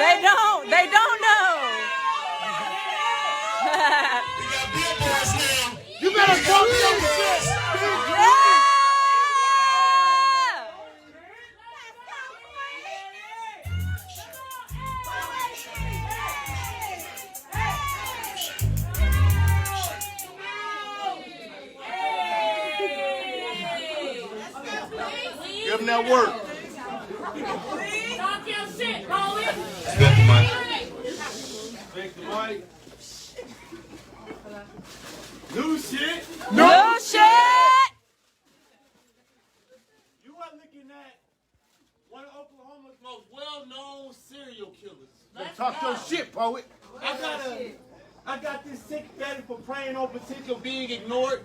They don't. They don't know. We got billboards now. You better talk your shit. Yeah! Give them that work. Talk your shit, Poet. Respect the mic. Respect the mic. New shit. No shit! You are looking at one of Oklahoma's most well-known serial killers. Let's Talk go. your shit, poet. I got this sick daddy for praying on potential being ignored.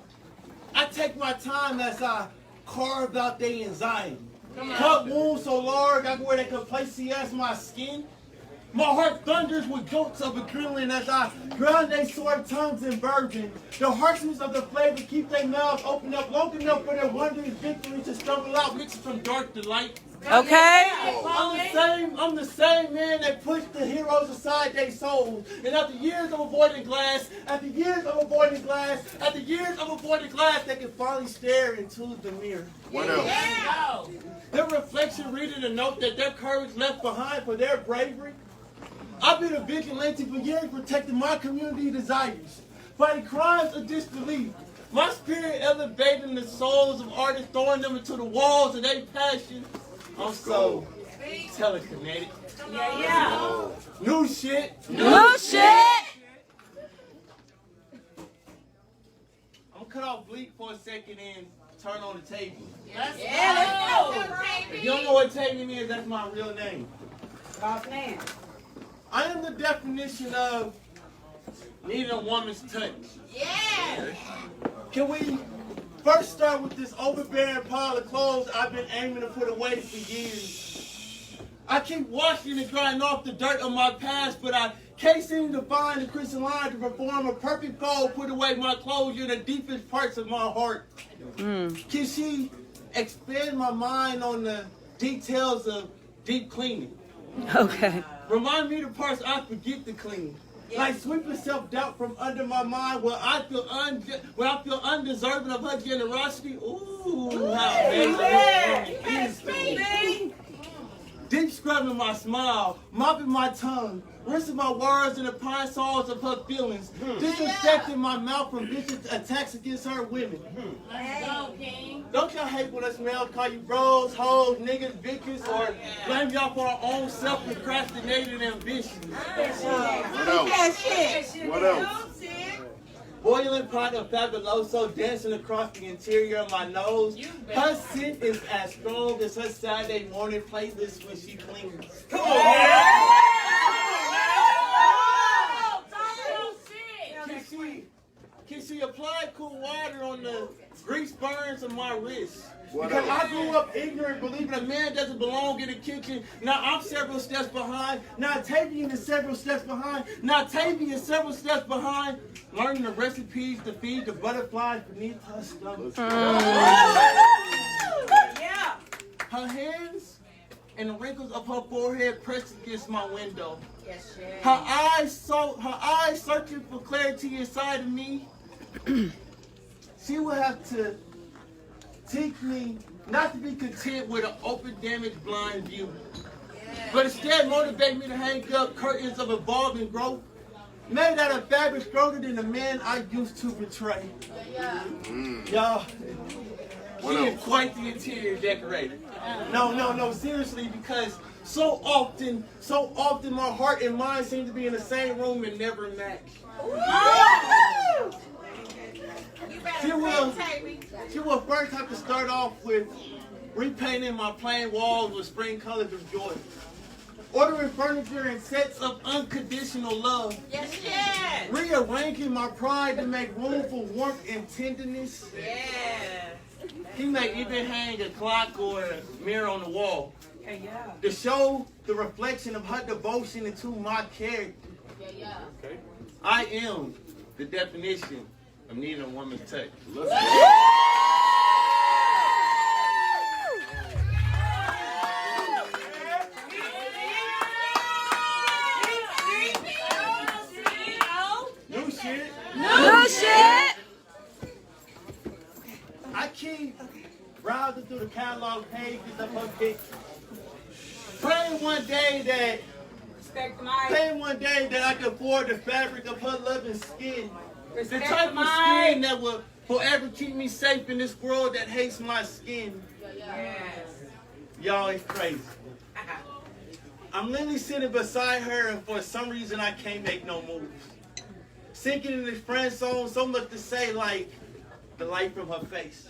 I take my time as I carve out their anxiety. Cut wounds so large, I wear they complacency as my skin. My heart thunders with jolts of adrenaline as I drown their sore tongues in bourbon. The harshness of the flavor keep their mouths open up long enough for their wondrous victory to stumble out, mixing from dark to light. Okay? I'm the same man that pushed the heroes aside their souls. And after years of avoiding glass, after years of avoiding glass, after years of avoiding glass, they can finally stare into the mirror. What else? Yeah. Their reflection reading a note that their courage left behind for their bravery. I've been a vigilante for years protecting my community desires, fighting crimes of disbelief. My spirit elevating the souls of artists, throwing them into the walls of their passion. I'm so telekinetic. Yeah. New shit. No shit! I'm gonna cut off Bleek for a second and turn on the table. Let's go. If you don't know what table is, that's my real name. Boss man. I am the definition of needing a woman's touch. Yeah. Can we first start with this overbearing pile of clothes I've been aiming to put away for years? I keep washing and drying off the dirt of my past, but I can't seem to find the Christian line to perform a perfect fold, put away my clothes in the deepest parts of my heart. Can she expand my mind on the details of deep cleaning? Okay. Remind me the parts I forget to clean. Like sweeping self-doubt from under my mind where I feel undeserving of her generosity. Ooh, how amazing it is. Deep scrubbing my smile, mopping my tongue, rinsing my words in the pine saws of her feelings, disinfecting my mouth from vicious attacks against her women. Let's go, King. Don't y'all hate when us males call you bros, hoes, niggas, bitches, or blame y'all for our own self-procrastinated ambitions? What else? What else? Boiling pot of fabuloso dancing across the interior of my nose. Her scent is as strong as her Saturday morning playlist when she cleans. Come on, man. Can she apply cool water on the grease burns of my wrist? Because I grew up ignorant, believing a man doesn't belong in the kitchen. Now I'm several steps behind. Now Tavian is several steps behind. Now Tavian is several steps behind. Learning the recipes to feed the butterflies beneath her stomach. Yeah. Her hands and the wrinkles of her forehead pressed against my window. Yes, yeah. Her eyes searching for clarity inside of me. She will have to teach me not to be content with an open, damaged, blind view, but instead motivate me to hang up curtains of evolving growth, made out of fabric stronger than the man I used to betray. Y'all, she is quite the interior decorator. No, seriously, because so often my heart and mind seem to be in the same room and never match. She will first have to start off with repainting my plain walls with spring colors of joy. Ordering furniture in sets of unconditional love. Yes, yes. Rearranging my pride to make room for warmth and tenderness. Yeah. He may even hang a clock or a mirror on the wall to show the reflection of her devotion into my character. I am the definition of needing a woman's touch. the catalog pages of her pictures. Praying one day that I could afford the fabric of her loving skin. The type of skin that will forever keep me safe in this world that hates my skin. Yes. Y'all, it's crazy. I'm literally sitting beside her, and for some reason I can't make no moves. Sinking in this friend zone, so much to say, like the light from her face.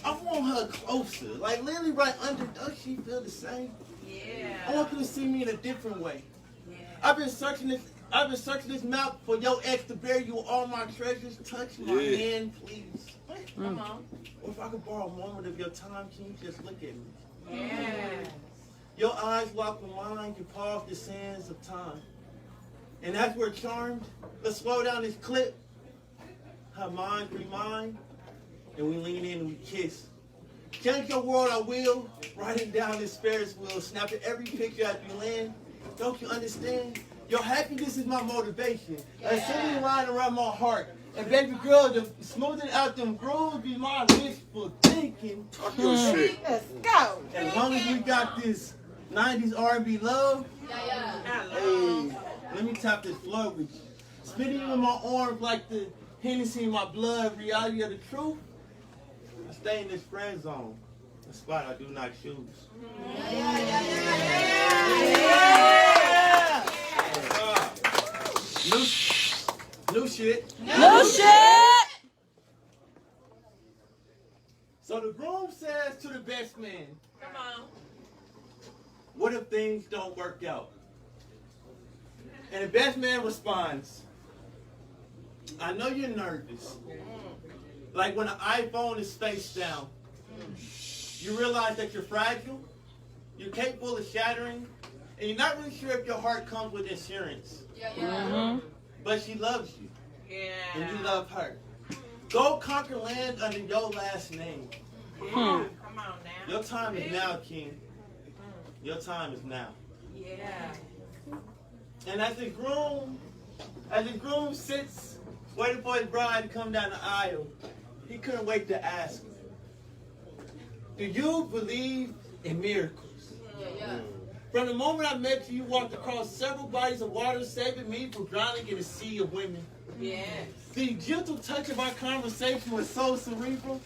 I want her closer, like literally right under. Does she feel the same? Yeah. I want you to see me in a different way. Yeah. I've been searching this mouth for your ex to bury you with all my treasures. Touch my hand, please. Come on. Or if I could borrow a moment of your time, can you just look at me? Yeah. Your eyes lock with mine, you pause the sands of time. And as we're charmed, let's slow down this clip. Her mind be mine, and we lean in and we kiss. Change your world, I will. Writing down this Ferris wheel, snapping every picture as you land. Don't you understand? Your happiness is my motivation. A singing line around my heart. And baby girl, the smoothing out them grooves be my wishful thinking. Talk your shit. Let's go. As long as we got this 90s R&B love, hey, let me tap this floor with you. Spinning you in my arms like the Hennessy in my blood, reality of the truth. I stay in this friend zone, a spot I do not choose. New shit. No shit. So the groom says to the best man, Come on. what if things don't work out? And the best man responds, I know you're nervous. Like when an iPhone is face down. You realize that you're fragile, you're capable of shattering, and you're not really sure if your heart comes with insurance. But she loves you, and you love her. Go conquer land under your last name. Come on now. Your time is now, King. Your time is now. Yeah. And as the groom sits, waiting for his bride to come down the aisle, he couldn't wait to ask her, do you believe in miracles? From the moment I met you, you walked across several bodies of water, saving me from drowning in a sea of women. Yes. The gentle touch of our conversation was so cerebral,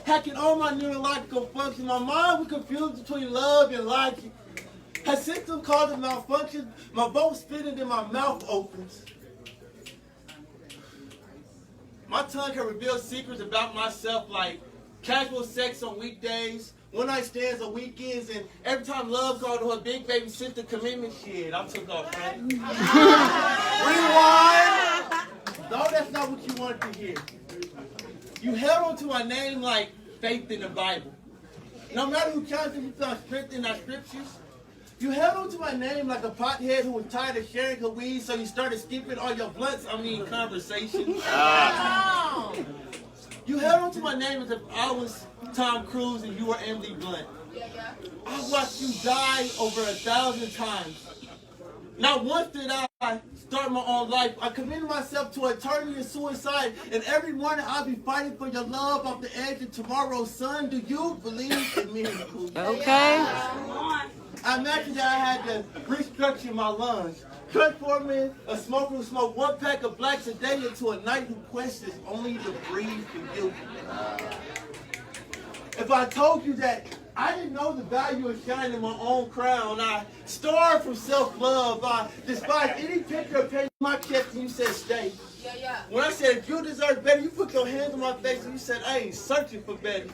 hacking all my neurological functions. My mind was confused between love and logic. Her system caused a malfunction. My boat spinning and my mouth opens. My tongue can reveal secrets about myself like casual sex on weekdays, one-night stands on weekends, and every time love called to her big baby sister commitment shit. I took off, right? Rewind! No, that's not what you wanted to hear. You held on to my name like faith in the Bible. No matter who counted you found strength in our scriptures, you held on to my name like a pothead who was tired of sharing her weed, so you started skipping all your conversations. You held on to my name as if I was Tom Cruise and you were Emily Blunt. I watched you die over 1,000 times. Not once did I start my own life. I committed myself to eternity and suicide, and every morning I'll be fighting for your love off the edge of tomorrow's sun. Do you believe in miracles? Okay. I imagined that I had to restructure my lungs, transforming a smoker who smoked one pack of blacks a day into a knight who questions only to breathe for you. If I told you that I didn't know the value of shining my own crown, I starved from self-love, I despised any picture of pain in my chest, and you said stay. When I said if you deserve better, you put your hands on my face and you said I ain't searching for better.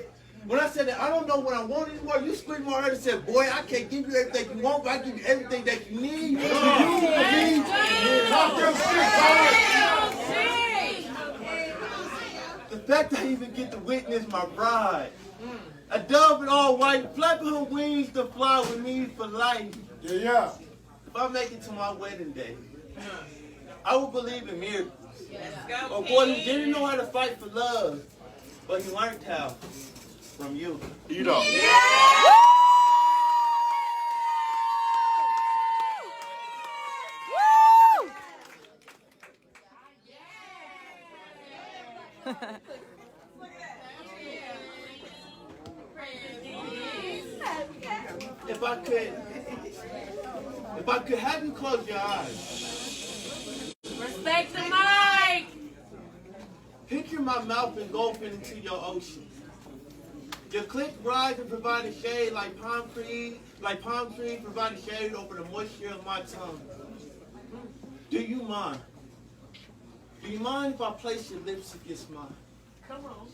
When I said that I don't know what I want anymore, you screamed my head and said, boy, I can't give you everything you want, but I give you everything that you need. You need talk your shit, the fact I even get to witness my bride, a dove in all white, flapping her wings to fly with me for life. If I make it to my wedding day, I will believe in miracles. Let's go. A boy who didn't know how to fight for love, but he learned how. From you. You know. if I could have you close your eyes. Respect the mic. Picture my mouth engulfing into your ocean. Your click rise and provide a shade like palm trees provide a shade over the moisture of my tongue. Do you mind? Do you mind if I place your lips against mine? Come on.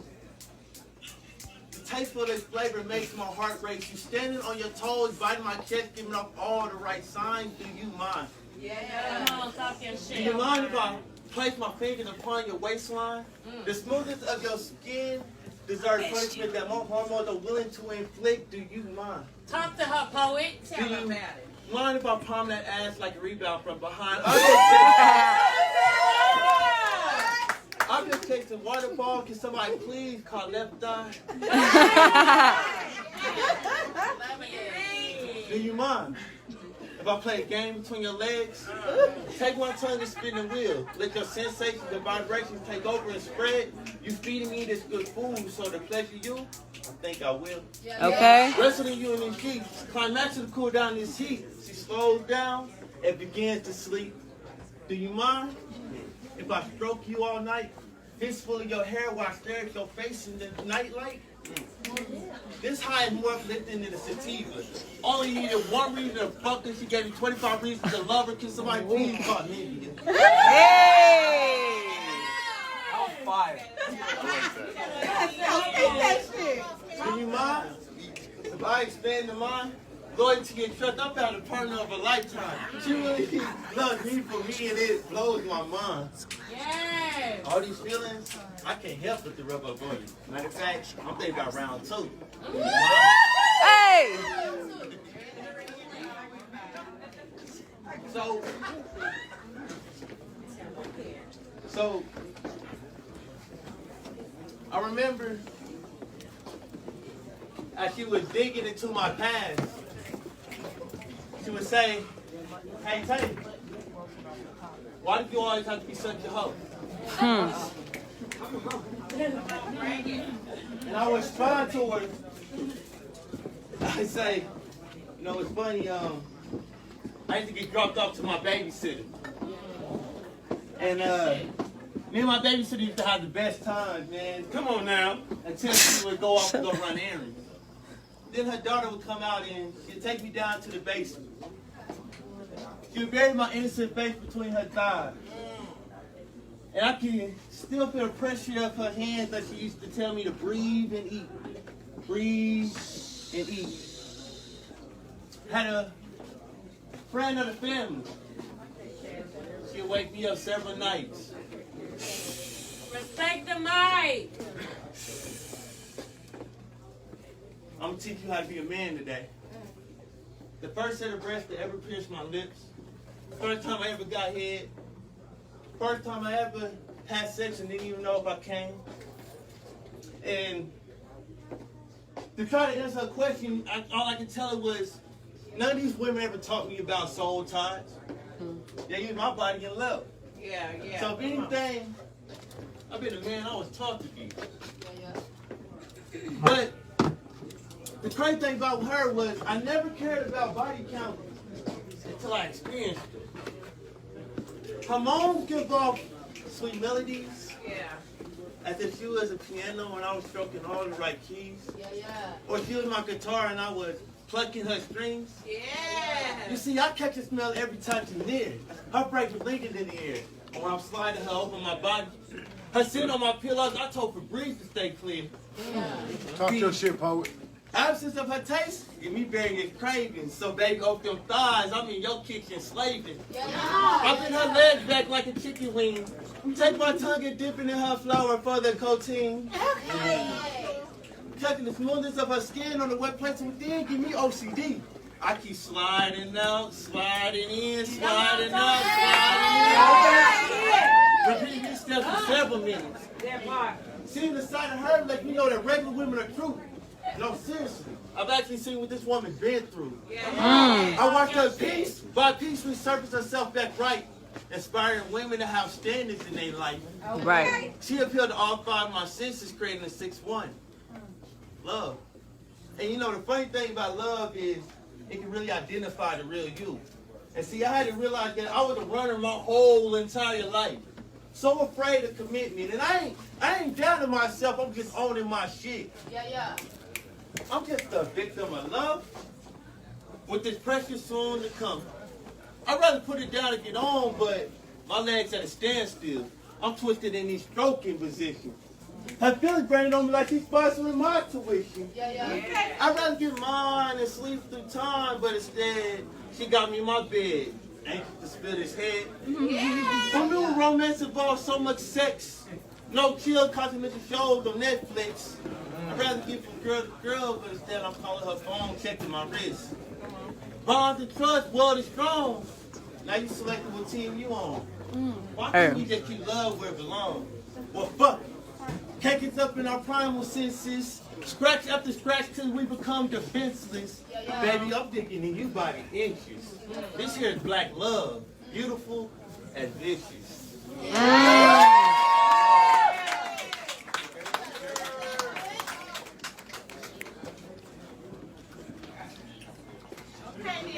The taste of this flavor makes my heart race. You standing on your toes, biting my chest, giving off all the right signs. Do you mind? Yeah. Come on, talk your Do shit. you mind if I place my fingers upon your waistline? The smoothness of your skin deserves punishment that more hormones are willing to inflict. Do you mind? Talk to her, poet. Do you mind if I palm that ass like a rebound from behind? I'm just chasing waterfall. Can somebody please call left eye? Do you mind if I play a game between your legs? Take one tongue and spin the wheel. Let your sensations and vibrations take over and spread. You feeding me this good food, so to pleasure you, I think I will. Okay. Wrestling you in these sheets, climaxing to cool down this heat. She slows down and begins to sleep. Do you mind if I stroke you all night? Fistful of your hair while I stare at your face in the nightlight? This high is more uplifting than a sativa. Only needed one reason to fuck her. She gave me 25 reasons to love her. Can somebody please call me? Hey! I'm fire. Do you mind if I expand the mind? Loyalty get trust. I'm found a partner of a lifetime. She really loves me for me, and it blows my mind. Yes. All these feelings, I can't help but to rub up on you. Matter of fact, I'm thinking about round 2. Hey! So, I remember as she was digging into my past, she would say, "Hey, Tay, why do you always have to be such a hoe?" And I was trying to her. I say, you know, it's funny. I used to get dropped off to my babysitter, and me and my babysitter used to have the best times, man. Come on now. Until she would go off and go run errands. Then her daughter would come out and she'd take me down to the basement. She would bury my innocent face between her thighs. And I can still feel the pressure of her hands that she used to tell me to breathe and eat. Breathe and eat. Had a friend of the family. She'd wake me up several nights. Respect the mic. I'm gonna teach you how to be a man today. The first set of breasts that ever pierced my lips. First time I ever got head. First time I ever had sex and didn't even know if I came. And to try to answer her question, all I could tell her was, none of these women ever taught me about soul ties. They use my body in love. Yeah. So if anything, I've been a man I was taught to be. But the crazy thing about her was I never cared about body count until I experienced it. Her moans give off sweet melodies. Yeah. As if she was a piano and I was stroking all the right keys. Or she was my guitar and I was plucking her strings. Yeah. You see, I catch a smell every time she's near. Her breath was lingering in the air. And when I'm sliding her over my body, her sitting on my pillows, I told Febreze to stay clear. Talk your shit, poet. Absence of her taste, give me various cravings. So baby, off them thighs, I'm in your kitchen slaving. Up in her legs back like a chicken wing. Take my tongue and dip it in her flour for the coating. Checking the smoothness of her skin on the wet places within, give me OCD. I keep sliding out, sliding in, sliding out, sliding in. Repeating these steps for several minutes. Seeing the sight of her let me know that regular women are true. No, seriously. I've actually seen what this woman's been through. I watched her piece by piece resurface herself back right, inspiring women to have standards in their life. Right. She appealed to all 5 of my senses, creating a 6-1. Love. And you know, the funny thing about love is, it can really identify the real you. And see, I had to realize that I was a runner my whole entire life. So afraid of commitment. And I ain't down to myself, I'm just owning my shit. Yeah. I'm just a victim of love with this pressure soon to come. I'd rather put it down and get on, but my legs at a standstill. I'm twisted in these stroking positions. Her feelings branded on me like she's sponsoring my tuition. Yeah. I'd rather get mine and sleep through time, but instead, she got me in my bed, anxious to spill his head. Who knew romance involves so much sex? No chill complimentary shows on Netflix. I'd rather get from girl to girl, but instead I'm calling her phone, checking my wrist. Bonds and trust, world is strong. Now you selecting what team you on. Why can't we just keep love where it belongs? Well, fuck it. Can't get up in our primal senses. Scratch after scratch till we become defenseless. Baby, I'm thinking in you by the inches. This here is black love. Beautiful and vicious.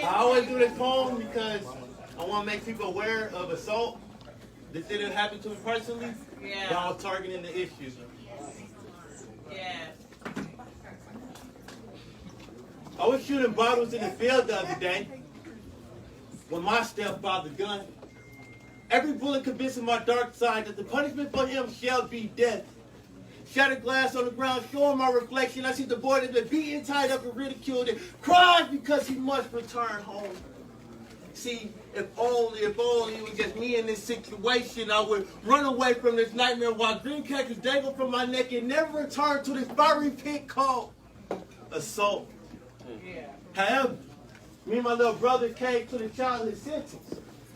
I always do this poem because I want to make people aware of assault. This didn't happen to me personally. Yeah. But I was targeting the issues. Yeah. I was shooting bottles in the field the other day when my stepfather gunned. Every bullet convincing my dark side that the punishment for him shall be death. Shattered glass on the ground showing my reflection. I see the boy that's been beaten, tied up, and ridiculed and cries because he must return home. See, if only it was just me in this situation, I would run away from this nightmare while green cactus dangle from my neck and never return to this fiery pit called assault. However, me and my little brother came to the childhood sentence.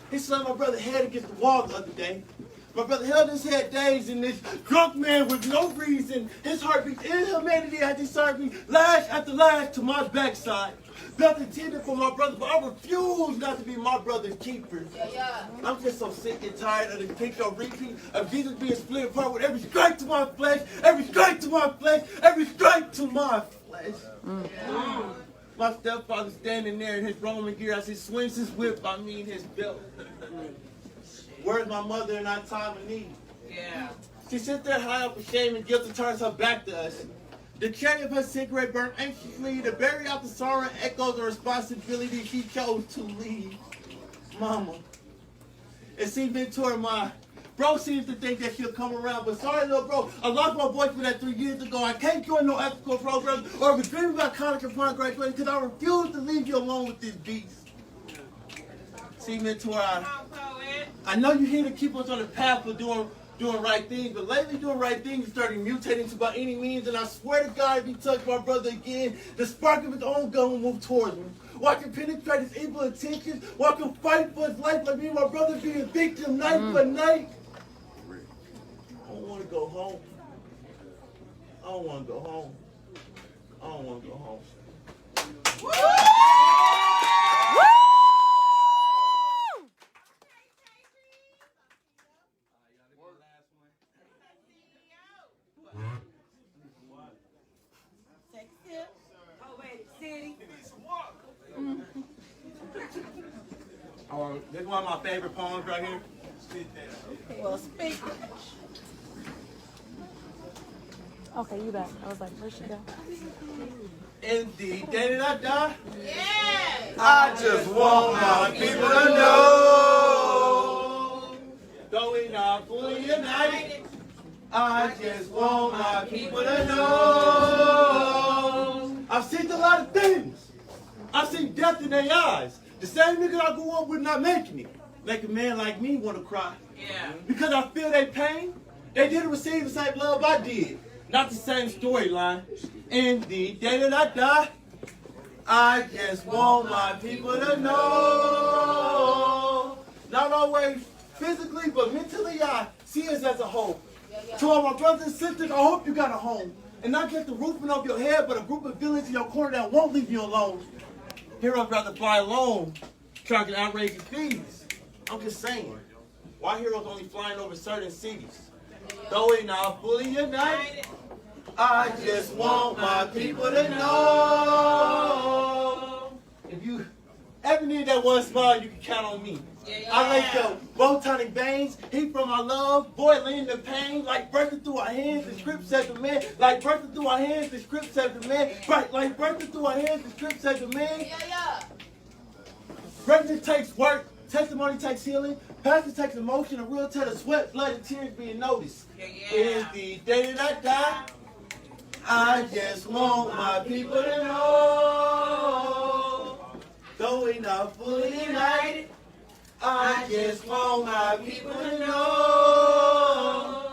He slammed my brother's head against the wall the other day. My brother held his head dazed in this drunk man with no reason. His heartbeat inhumanity had deserted me lash after lash to my backside. Felt intended for my brother, but I refuse not to be my brother's keeper. I'm just so sick and tired of the picture of repeat of Jesus being split apart with every strike to my flesh, every strike to my flesh, every strike to my flesh. My stepfather standing there in his Roman gear as he swings his whip, I mean his belt. Where's my mother in our time of need? Yeah. She sits there high up with shame and guilt and turns her back to us. The cherry of her cigarette burned anxiously to bury out the sorrow and echoes the responsibility she chose to leave. Mama. It seems mentor my bro seems to think that she'll come around, but sorry little bro, I lost my boyfriend that 3 years ago. I can't join no ethical program or be dreaming about college upon graduating because I refuse to leave you alone with this beast. See, mentor, I know you're here to keep us on the path of doing right things, but lately doing right things is starting mutating to by any means, and I swear to God, if he touched my brother again, the spark of his own gun will move towards me. Watch him penetrate his evil intentions, watch him fight for his life like me and my brother being a victim night for night. I don't want to go home. I don't want to go home. I don't want to go home. This is one of my favorite poems right here. Well, speak. Okay, you back. I was like, where'd she go? Indeed, did I die? Yeah. I just want my people to know. Though we not fully united, I just want my people to know. I've seen a lot of things. I've seen death in their eyes. The same nigga I grew up with not making it. Make a man like me want to cry. Yeah. Because I feel their pain. They didn't receive the same love I did. Not the same storyline. Indeed, day that I die, I just want my people to know. Not always physically, but mentally, I see us as a whole. To all my brothers and sisters, I hope you got a home. And not just the roofing over your head, but a group of villains in your corner that won't leave you alone. Heroes rather fly alone, charging outrageous fees. I'm just saying, why heroes only flying over certain cities? Though we not fully united, I just want my people to know. If every nigga that was smart, you can count on me. I like the botonic veins, heat from our love, boiling the pain, like bursting through our hands, the script says the man, like bursting through our hands, the script says the man, right, like bursting through our hands, the script says the man. Greatness takes work, testimony takes healing, passion takes emotion, a real tale of sweat, blood, and tears being noticed. Is the day that I die, I just want my people to know, though we not fully united, I just want my people to know.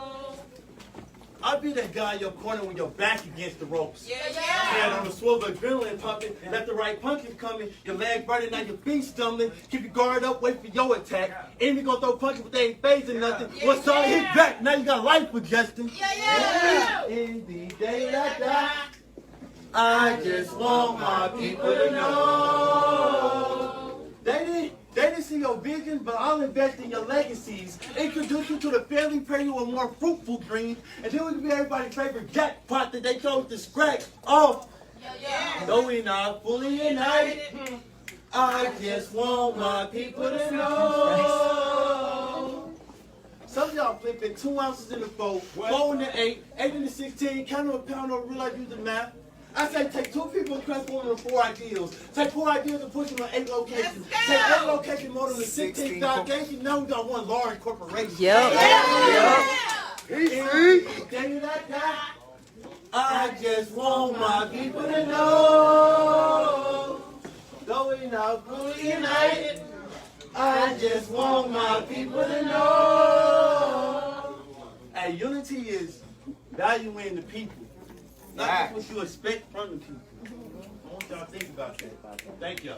I'll be that guy in your corner when you're back against the ropes. Hand on the swivel, adrenaline pumping, left the right punches coming, your leg burning, now your feet stumbling, keep your guard up, wait for your attack. Enemy gonna throw punches, but they ain't phasing nothing. What's all hit back? Now you got life for Justin. In the day that I die, I just want my people to know. They didn't see your vision, but I'll invest in your legacies. Introduce you to the family, pray you a more fruitful dream, and then we can be everybody's favorite jackpot that they chose to scratch off. Though we not fully united, I just want my people to know. Some of y'all flipping 2 ounces in the 4, 4 in the 8, 8 in the 16, count on a pound, don't realize you the math. I say take 2 people and transform them to 4 ideals. Take 4 ideals and push them on 8 locations. Take 8 locations more than the 16 foundations. Now we got one large corporation. I just want my people to know, though we not fully united, I just want my people to know. And unity is valuing the people. Not just what you expect from the people. I want y'all to think about that. Thank you.